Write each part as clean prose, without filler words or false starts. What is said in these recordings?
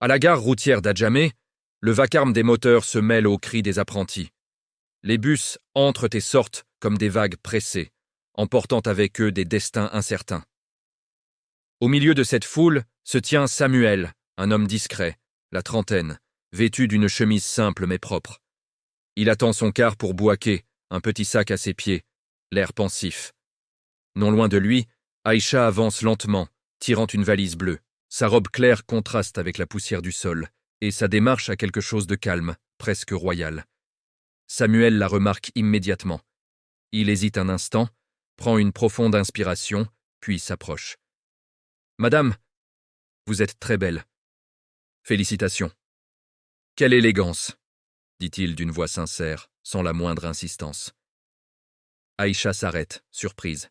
À la gare routière d'Adjamé, le vacarme des moteurs se mêle aux cris des apprentis. Les bus entrent et sortent comme des vagues pressées, emportant avec eux des destins incertains. Au milieu de cette foule se tient Samuel, un homme discret, la trentaine, vêtu d'une chemise simple mais propre. Il attend son car pour Bouaké, un petit sac à ses pieds, l'air pensif. Non loin de lui, Aïcha avance lentement, tirant une valise bleue. Sa robe claire contraste avec la poussière du sol, et sa démarche a quelque chose de calme, presque royal. Samuel la remarque immédiatement. Il hésite un instant, prend une profonde inspiration, puis s'approche. « Madame, vous êtes très belle. Félicitations. Quelle élégance !» dit-il d'une voix sincère, sans la moindre insistance. Aïcha s'arrête, surprise.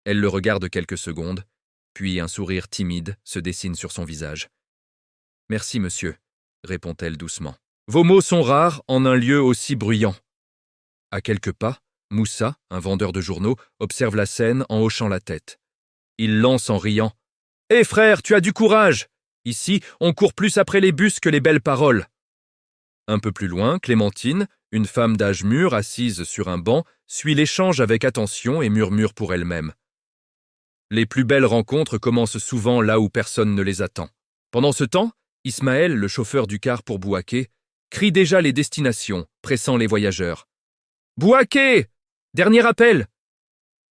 Elle le regarde quelques secondes, puis un sourire timide se dessine sur son visage. « Merci, monsieur, » répond-elle doucement. « Vos mots sont rares en un lieu aussi bruyant. » À quelques pas, Moussa, un vendeur de journaux, observe la scène en hochant la tête. Il lance en riant. « Hé frère, tu as du courage! Ici, on court plus après les bus que les belles paroles. » Un peu plus loin, Clémentine, une femme d'âge mûr assise sur un banc, suit l'échange avec attention et murmure pour elle-même. Les plus belles rencontres commencent souvent là où personne ne les attend. Pendant ce temps, Ismaël, le chauffeur du car pour Bouaké, crie déjà les destinations, pressant les voyageurs. « Bouaké! Dernier appel !»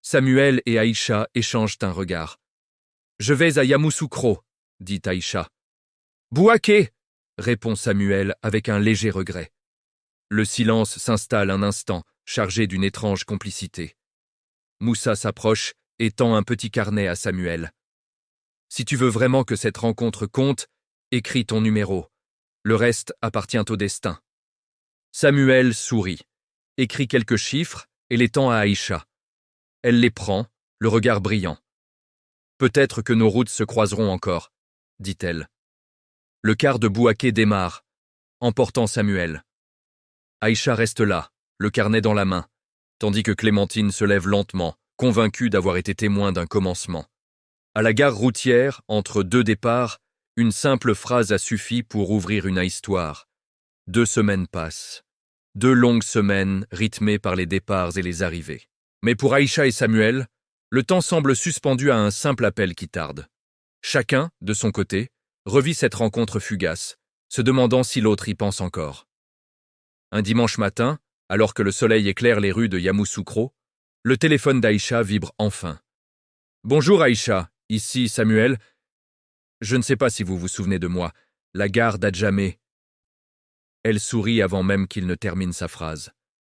Samuel et Aïcha échangent un regard. « Je vais à Yamoussoukro, » dit Aïcha. « Bouaké !» répond Samuel avec un léger regret. Le silence s'installe un instant, chargé d'une étrange complicité. Moussa s'approche et tend un petit carnet à Samuel. « Si tu veux vraiment que cette rencontre compte, écris ton numéro. Le reste appartient au destin. » Samuel sourit, écrit quelques chiffres et les tend à Aïcha. Elle les prend, le regard brillant. « Peut-être que nos routes se croiseront encore, » dit-elle. Le car de Bouaké démarre, emportant Samuel. Aïcha reste là, le carnet dans la main, tandis que Clémentine se lève lentement, convaincue d'avoir été témoin d'un commencement. À la gare routière, entre deux départs, une simple phrase a suffi pour ouvrir une histoire. 2 semaines passent. 2 longues semaines rythmées par les départs et les arrivées. Mais pour Aïcha et Samuel, le temps semble suspendu à un simple appel qui tarde. Chacun, de son côté, revit cette rencontre fugace, se demandant si l'autre y pense encore. Un dimanche matin, alors que le soleil éclaire les rues de Yamoussoukro, le téléphone d'Aïcha vibre enfin. « Bonjour Aïcha, ici Samuel. Je ne sais pas si vous vous souvenez de moi, la gare d'Adjamé. » Elle sourit avant même qu'il ne termine sa phrase.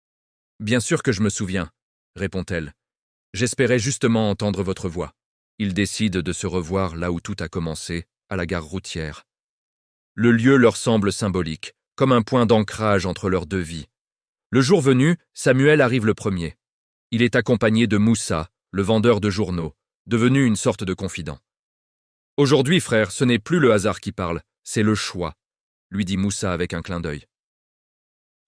« Bien sûr que je me souviens, » répond-elle. « J'espérais justement entendre votre voix. » Ils décident de se revoir là où tout a commencé, à la gare routière. Le lieu leur semble symbolique, comme un point d'ancrage entre leurs 2 vies. Le jour venu, Samuel arrive le premier. Il est accompagné de Moussa, le vendeur de journaux, devenu une sorte de confident. « Aujourd'hui, frère, ce n'est plus le hasard qui parle, c'est le choix, » lui dit Moussa avec un clin d'œil.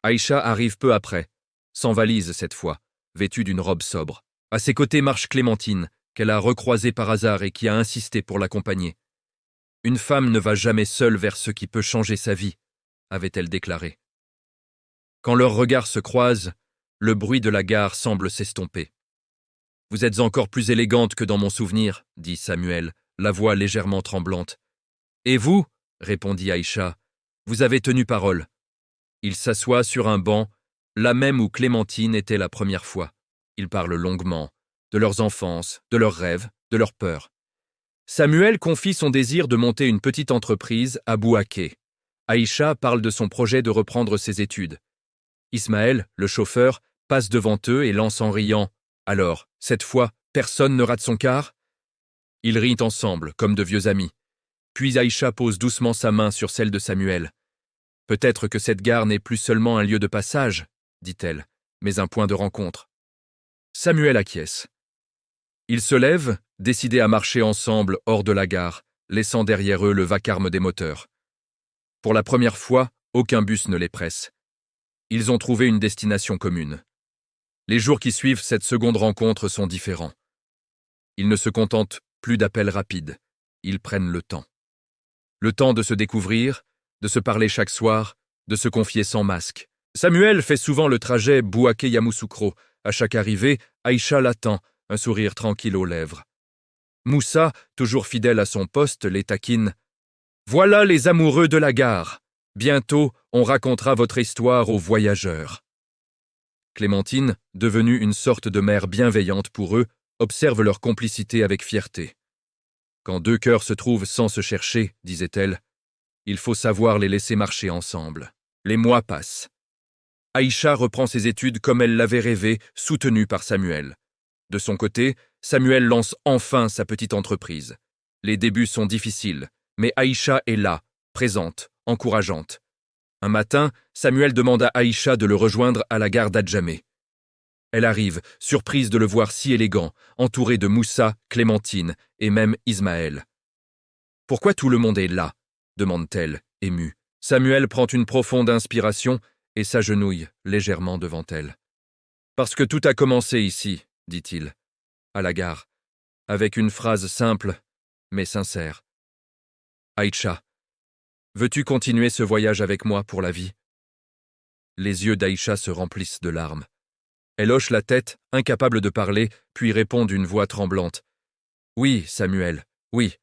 Aïcha arrive peu après, sans valise cette fois, vêtue d'une robe sobre. À ses côtés marche Clémentine, qu'elle a recroisée par hasard et qui a insisté pour l'accompagner. « Une femme ne va jamais seule vers ce qui peut changer sa vie, » avait-elle déclaré. Quand leurs regards se croisent, le bruit de la gare semble s'estomper. « Vous êtes encore plus élégante que dans mon souvenir, » dit Samuel, la voix légèrement tremblante. « Et vous » répondit Aïcha, « vous avez tenu parole. » Il s'assoit sur un banc, là même où Clémentine était la première fois. Ils parlent longuement, de leurs enfances, de leurs rêves, de leurs peurs. Samuel confie son désir de monter une petite entreprise à Bouaké. Aïcha parle de son projet de reprendre ses études. Ismaël, le chauffeur, passe devant eux et lance en riant « Alors, cette fois, personne ne rate son car ?» Ils rient ensemble, comme de vieux amis. Puis Aïcha pose doucement sa main sur celle de Samuel. « Peut-être que cette gare n'est plus seulement un lieu de passage, » dit-elle, « mais un point de rencontre. » Samuel acquiesce. Ils se lèvent, décidés à marcher ensemble hors de la gare, laissant derrière eux le vacarme des moteurs. Pour la première fois, aucun bus ne les presse. Ils ont trouvé une destination commune. Les jours qui suivent cette seconde rencontre sont différents. Ils ne se contentent plus d'appels rapides, ils prennent le temps. Le temps de se découvrir, de se parler chaque soir, de se confier sans masque. Samuel fait souvent le trajet Bouaké-Yamoussoukro. À chaque arrivée, Aïcha l'attend, un sourire tranquille aux lèvres. Moussa, toujours fidèle à son poste, les taquine. « Voilà les amoureux de la gare. Bientôt, on racontera votre histoire aux voyageurs. » Clémentine, devenue une sorte de mère bienveillante pour eux, observe leur complicité avec fierté. « Quand deux cœurs se trouvent sans se chercher, disait-elle, il faut savoir les laisser marcher ensemble. » Les mois passent. Aïcha reprend ses études comme elle l'avait rêvé, soutenue par Samuel. De son côté, Samuel lance enfin sa petite entreprise. Les débuts sont difficiles, mais Aïcha est là, présente, encourageante. Un matin, Samuel demande à Aïcha de le rejoindre à la gare d'Adjamé. Elle arrive, surprise de le voir si élégant, entouré de Moussa, Clémentine et même Ismaël. « Pourquoi tout le monde est là ?» demande-t-elle, émue. Samuel prend une profonde inspiration et s'agenouille légèrement devant elle. « Parce que tout a commencé ici, dit-il, à la gare, avec une phrase simple, mais sincère. Aïcha, veux-tu continuer ce voyage avec moi pour la vie ?» Les yeux d'Aïcha se remplissent de larmes. Elle hoche la tête, incapable de parler, puis répond d'une voix tremblante. « Oui, Samuel, oui. »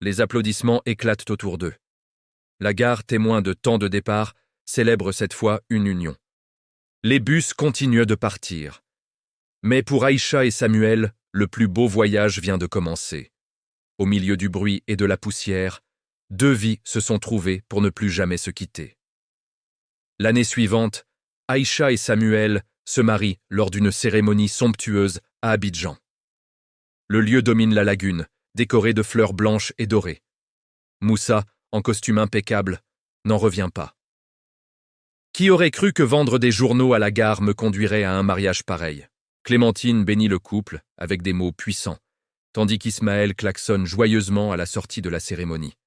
Les applaudissements éclatent autour d'eux. La gare, témoin de tant de départs, célèbre cette fois une union. Les bus continuent de partir. Mais pour Aïcha et Samuel, le plus beau voyage vient de commencer. Au milieu du bruit et de la poussière, deux vies se sont trouvées pour ne plus jamais se quitter. L'année suivante, Aïcha et Samuel se marient lors d'une cérémonie somptueuse à Abidjan. Le lieu domine la lagune, décoré de fleurs blanches et dorées. Moussa, en costume impeccable, n'en revient pas. Qui aurait cru que vendre des journaux à la gare me conduirait à un mariage pareil ? Clémentine bénit le couple avec des mots puissants, tandis qu'Ismaël klaxonne joyeusement à la sortie de la cérémonie.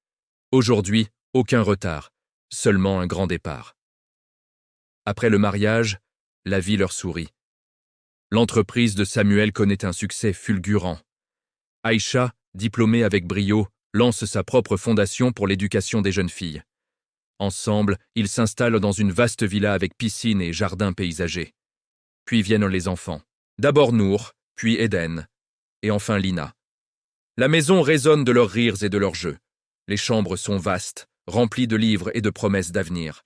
Aujourd'hui, aucun retard, seulement un grand départ. Après le mariage, la vie leur sourit. L'entreprise de Samuel connaît un succès fulgurant. Aïcha, diplômée avec brio, lance sa propre fondation pour l'éducation des jeunes filles. Ensemble, ils s'installent dans une vaste villa avec piscine et jardin paysager. Puis viennent les enfants. D'abord Nour, puis Eden, et enfin Lina. La maison résonne de leurs rires et de leurs jeux. Les chambres sont vastes, remplies de livres et de promesses d'avenir.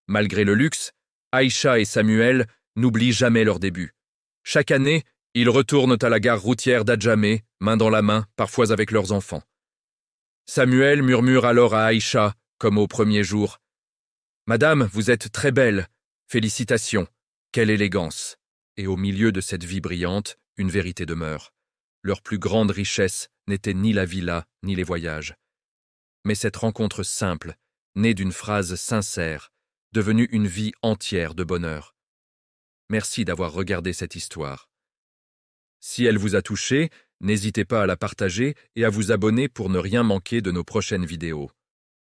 Malgré le luxe, Aïcha et Samuel n'oublient jamais leur début. Chaque année, ils retournent à la gare routière d'Adjamé, main dans la main, parfois avec leurs enfants. Samuel murmure alors à Aïcha, comme au premier jour. « Madame, vous êtes très belle. Félicitations. Quelle élégance. » Et au milieu de cette vie brillante, une vérité demeure. Leur plus grande richesse n'était ni la villa, ni les voyages. Mais cette rencontre simple, née d'une phrase sincère, devenue une vie entière de bonheur. Merci d'avoir regardé cette histoire. Si elle vous a touché, n'hésitez pas à la partager et à vous abonner pour ne rien manquer de nos prochaines vidéos.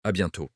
À bientôt.